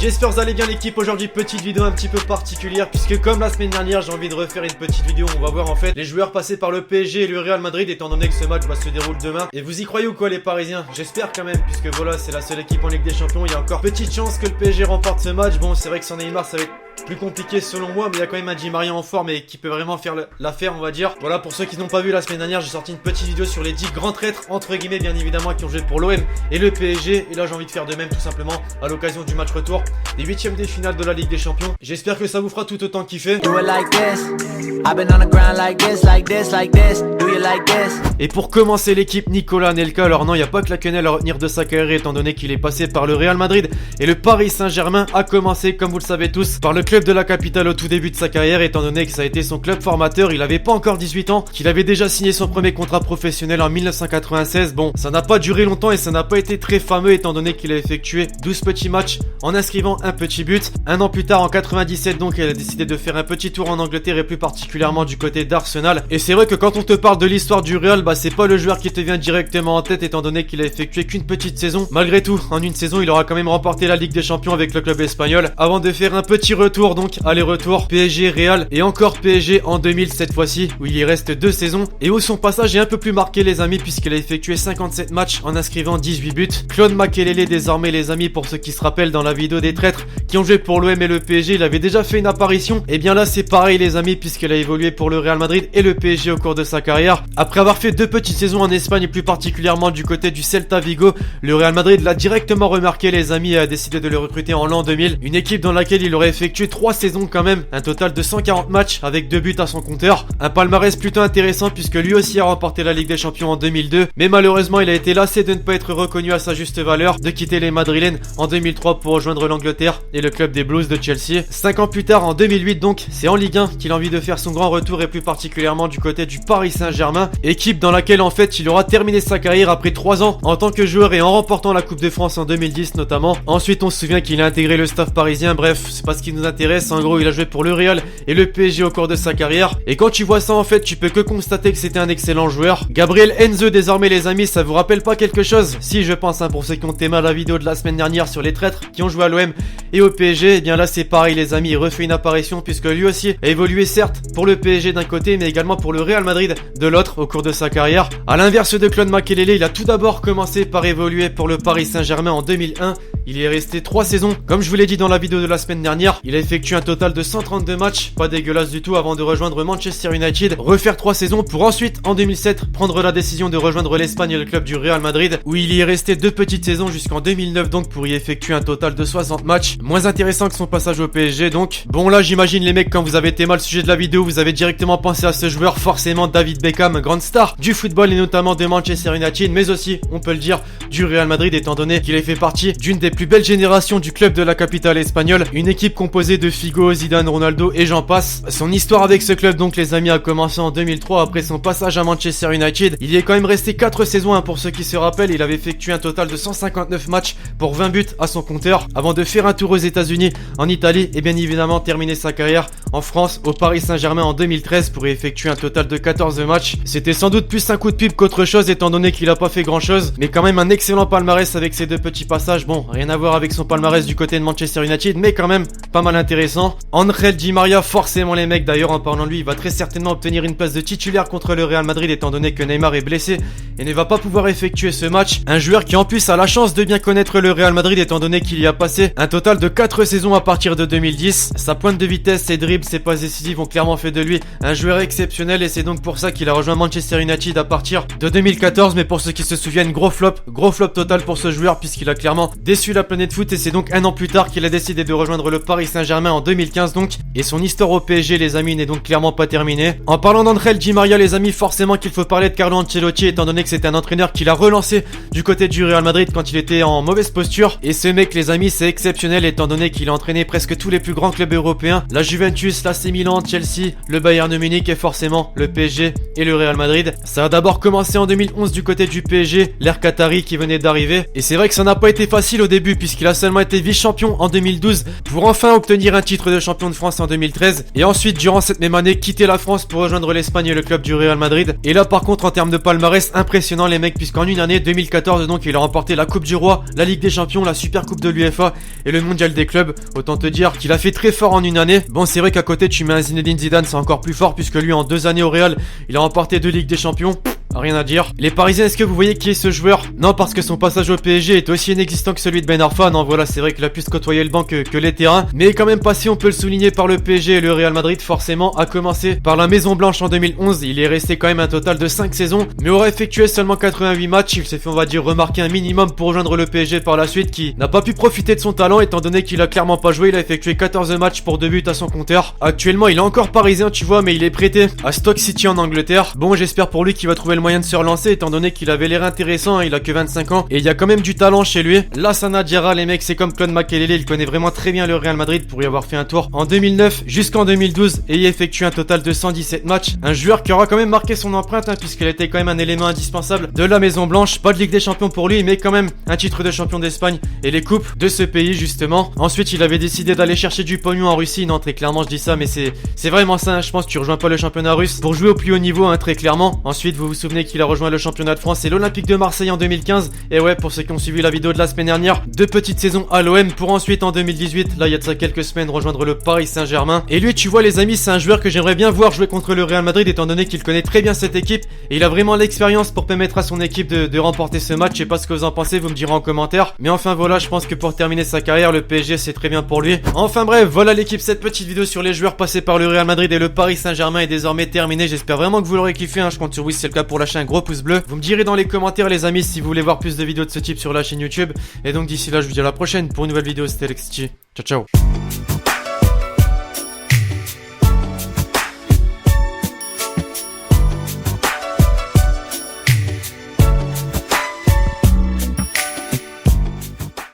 J'espère que vous allez bien l'équipe. Aujourd'hui petite vidéo un petit peu particulière puisque comme la semaine dernière j'ai envie de refaire une petite vidéo où on va voir en fait les joueurs passés par le PSG et le Real Madrid étant donné que ce match se déroule demain. Et vous y croyez ou quoi les Parisiens? J'espère quand même puisque voilà c'est la seule équipe en Ligue des Champions. Il y a encore petite chance que le PSG remporte ce match. Bon c'est vrai que sans Neymar ça va être plus compliqué selon moi, mais il y a quand même un Di Maria en forme et qui peut vraiment faire l'affaire on va dire. Voilà, pour ceux qui n'ont pas vu la semaine dernière, j'ai sorti une petite vidéo sur les 10 grands traîtres entre guillemets bien évidemment qui ont joué pour l'OM et le PSG. Et là j'ai envie de faire de même tout simplement à l'occasion du match retour des 8ème de finale de la Ligue des Champions. J'espère que ça vous fera tout autant kiffer. Et pour commencer l'équipe, Nicolas Anelka. Alors non, il n'y a pas que la quenelle à retenir de sa carrière étant donné qu'il est passé par le Real Madrid et le Paris Saint-Germain. A commencé comme vous le savez tous par le club de la capitale au tout début de sa carrière étant donné que ça a été son club formateur. Il avait pas encore 18 ans, qu'il avait déjà signé son premier contrat professionnel en 1996. Bon, ça n'a pas duré longtemps et ça n'a pas été très fameux étant donné qu'il a effectué 12 petits matchs en inscrivant un petit but. Un an plus tard en 97 donc elle a décidé de faire un petit tour en Angleterre et plus particulièrement du côté d'Arsenal. Et c'est vrai que quand on te parle de l'histoire du Real, c'est pas le joueur qui te vient directement en tête étant donné qu'il a effectué qu'une petite saison. Malgré tout, en une saison il aura quand même remporté la Ligue des Champions avec le club espagnol avant de faire un petit retour, donc aller-retour PSG Real et encore PSG en 2000 cette fois-ci où il y reste 2 saisons et où son passage est un peu plus marqué les amis puisqu'il a effectué 57 matchs en inscrivant 18 buts. Claude Makélélé désormais les amis, pour ceux qui se rappellent dans la vidéo des traîtres qui ont joué pour l'OM et le PSG, il avait déjà fait une apparition. Et bien là c'est pareil les amis puisqu'il a évolué pour le Real Madrid et le PSG au cours de sa carrière. Après avoir fait 2 petites saisons en Espagne et plus particulièrement du côté du Celta Vigo, le Real Madrid l'a directement remarqué les amis et a décidé de le recruter en l'an 2000. Une équipe dans laquelle il aurait effectué 3 saisons quand même, un total de 140 matchs avec 2 buts à son compteur. Un palmarès plutôt intéressant puisque lui aussi a remporté la Ligue des Champions en 2002. Mais malheureusement il a été lassé de ne pas être reconnu à sa juste valeur, de quitter les Madrilènes en 2003 pour rejoindre l'Angleterre et le club des Blues de Chelsea. 5 ans plus tard en 2008 donc, c'est en Ligue 1 qu'il a envie de faire son grand retour et plus particulièrement du côté du Paris Saint-Germain. Équipe dans laquelle en fait il aura terminé sa carrière après 3 ans en tant que joueur et en remportant la Coupe de France en 2010 notamment. Ensuite on se souvient qu'il a intégré le staff parisien, bref c'est pas ce qui nous intéresse. En gros il a joué pour le Real et le PSG au cours de sa carrière. Et quand tu vois ça en fait tu peux que constater que c'était un excellent joueur. Gabriel Heinze désormais les amis, ça vous rappelle pas quelque chose? Si je pense pour ceux qui ont aimé la vidéo de la semaine dernière sur les traîtres qui ont joué à l'OM et au PSG, et bien là c'est pareil les amis, il refait une apparition puisque lui aussi a évolué certes pour le PSG d'un côté mais également pour le Real Madrid de l'autre au cours de sa carrière. A l'inverse de Claude Makélélé, il a tout d'abord commencé par évoluer pour le Paris Saint-Germain en 2001. Il y est resté 3 saisons. Comme je vous l'ai dit dans la vidéo de la semaine dernière, il a effectué un total de 132 matchs, pas dégueulasse du tout, avant de rejoindre Manchester United, refaire 3 saisons pour ensuite en 2007 prendre la décision de rejoindre l'Espagne et le club du Real Madrid où il y est resté 2 petites saisons jusqu'en 2009 donc pour y effectuer un total de 60 matchs. Moins intéressant que son passage au PSG donc. Bon là j'imagine les mecs, quand vous avez été mal le sujet de la vidéo, vous avez directement pensé à ce joueur, forcément David Beckham, grande star du football et notamment de Manchester United mais aussi on peut le dire du Real Madrid étant donné qu'il a fait partie d'une des plus belles générations du club de la capitale espagnole, une équipe composée de Figo, Zidane, Ronaldo et j'en passe. Son histoire avec ce club donc les amis a commencé en 2003 après son passage à Manchester United. Il y est quand même resté 4 saisons pour ceux qui se rappellent. Il avait effectué un total de 159 matchs pour 20 buts à son compteur avant de faire un tour aux États-Unis, en Italie et bien évidemment terminer sa carrière en France au Paris Saint-Germain en 2013 pour y effectuer un total de 14 matchs. C'était sans doute plus un coup de pub qu'autre chose étant donné qu'il a pas fait grand chose, mais quand même un excellent palmarès avec ses 2 petits passages. Bon, rien à voir avec son palmarès du côté de Manchester United mais quand même pas mal intéressant. Angel Di Maria, forcément les mecs d'ailleurs en parlant de lui, il va très certainement obtenir une place de titulaire contre le Real Madrid étant donné que Neymar est blessé et ne va pas pouvoir effectuer ce match. Un joueur qui en plus a la chance de bien connaître le Real Madrid étant donné qu'il y a passé un total de 4 saisons à partir de 2010. Sa pointe de vitesse, ses dribbles, ses passes décisives ont clairement fait de lui un joueur exceptionnel et c'est donc pour ça qu'il a rejoint Manchester United à partir de 2014. Mais pour ceux qui se souviennent, gros flop total pour ce joueur puisqu'il a clairement déçu la planète foot et c'est donc un an plus tard qu'il a décidé de rejoindre le Paris Saint-Germain en 2015 donc. Et son histoire au PSG les amis n'est donc clairement pas terminée. En parlant d'Angel Di Maria les amis, forcément qu'il faut parler de Carlo Ancelotti étant donné que c'est un entraîneur qui l'a relancé du côté du Real Madrid quand il était en mauvaise posture. Et ce mec les amis c'est exceptionnel étant donné qu'il a entraîné presque tous les plus grands clubs européens, la Juventus, l'AC Milan, Chelsea, le Bayern Munich et forcément le PSG et le Real Madrid. Ça a d'abord commencé en 2011 du côté du PSG, l'ère Qatari qui venait d'arriver. Et c'est vrai que ça n'a pas été facile au début puisqu'il a seulement été vice-champion en 2012 pour enfin obtenir un titre de champion de France en 2013 et ensuite durant cette même année quitter la France pour rejoindre l'Espagne et le club du Real Madrid. Et là par contre en termes de palmarès impressionnant les mecs puisqu'en une année 2014 donc il a remporté la Coupe du Roi, la Ligue des Champions, la Super Coupe de l'UEFA et le mondial des clubs. Autant te dire qu'il a fait très fort en une année. Bon, c'est vrai qu'à côté tu mets un Zinedine Zidane, c'est encore plus fort puisque lui en 2 années au Real, il a remporté 2 Ligues des Champions. Rien à dire. Les Parisiens, est-ce que vous voyez qui est ce joueur? Non, parce que son passage au PSG est aussi inexistant que celui de Ben Arfa. Non, voilà, c'est vrai qu'il a plus côtoyé le banc que les terrains. Mais quand même passé, on peut le souligner, par le PSG et le Real Madrid, forcément, à commencer par la Maison Blanche en 2011. Il est resté quand même un total de 5 saisons, mais aura effectué seulement 88 matchs. Il s'est fait, on va dire, remarquer un minimum pour rejoindre le PSG par la suite, qui n'a pas pu profiter de son talent, étant donné qu'il a clairement pas joué. Il a effectué 14 matchs pour 2 buts à son compteur. Actuellement, il est encore parisien, tu vois, mais il est prêté à Stoke City en Angleterre. Bon, j'espère pour lui qu'il va trouver le moyen de se relancer, étant donné qu'il avait l'air intéressant, hein, il a que 25 ans et il y a quand même du talent chez lui. Lassana Diarra, les mecs, c'est comme Claude Makélélé, il connaît vraiment très bien le Real Madrid pour y avoir fait un tour en 2009 jusqu'en 2012 et y effectue un total de 117 matchs. Un joueur qui aura quand même marqué son empreinte, hein, puisqu'il était quand même un élément indispensable de la Maison Blanche. Pas de Ligue des Champions pour lui, mais quand même un titre de champion d'Espagne et les coupes de ce pays justement. Ensuite, il avait décidé d'aller chercher du pognon en Russie. Non, très clairement, je dis ça, mais c'est vraiment ça, hein. Je pense que tu rejoins pas le championnat russe pour jouer au plus haut niveau, hein, très clairement. Ensuite, vous vous souvenez qu'il a rejoint le championnat de France et l'Olympique de Marseille en 2015. Et ouais, pour ceux qui ont suivi la vidéo de la semaine dernière, 2 petites saisons à l'OM pour ensuite en 2018, là il y a de ça quelques semaines, rejoindre le Paris Saint-Germain. Et lui, tu vois les amis, c'est un joueur que j'aimerais bien voir jouer contre le Real Madrid, étant donné qu'il connaît très bien cette équipe et il a vraiment l'expérience pour permettre à son équipe de remporter ce match. Je sais pas ce que vous en pensez, vous me direz en commentaire. Mais enfin voilà, je pense que pour terminer sa carrière, le PSG c'est très bien pour lui. Enfin bref, voilà l'équipe, cette petite vidéo sur les joueurs passés par le Real Madrid et le Paris Saint-Germain est désormais terminée. J'espère vraiment que vous l'aurez kiffé, hein. Je compte sur vous si c'est le cas pour lâcher un gros pouce bleu. Vous me direz dans les commentaires les amis si vous voulez voir plus de vidéos de ce type sur la chaîne YouTube. Et donc d'ici là je vous dis à la prochaine pour une nouvelle vidéo, c'était Alexis. Ciao ciao.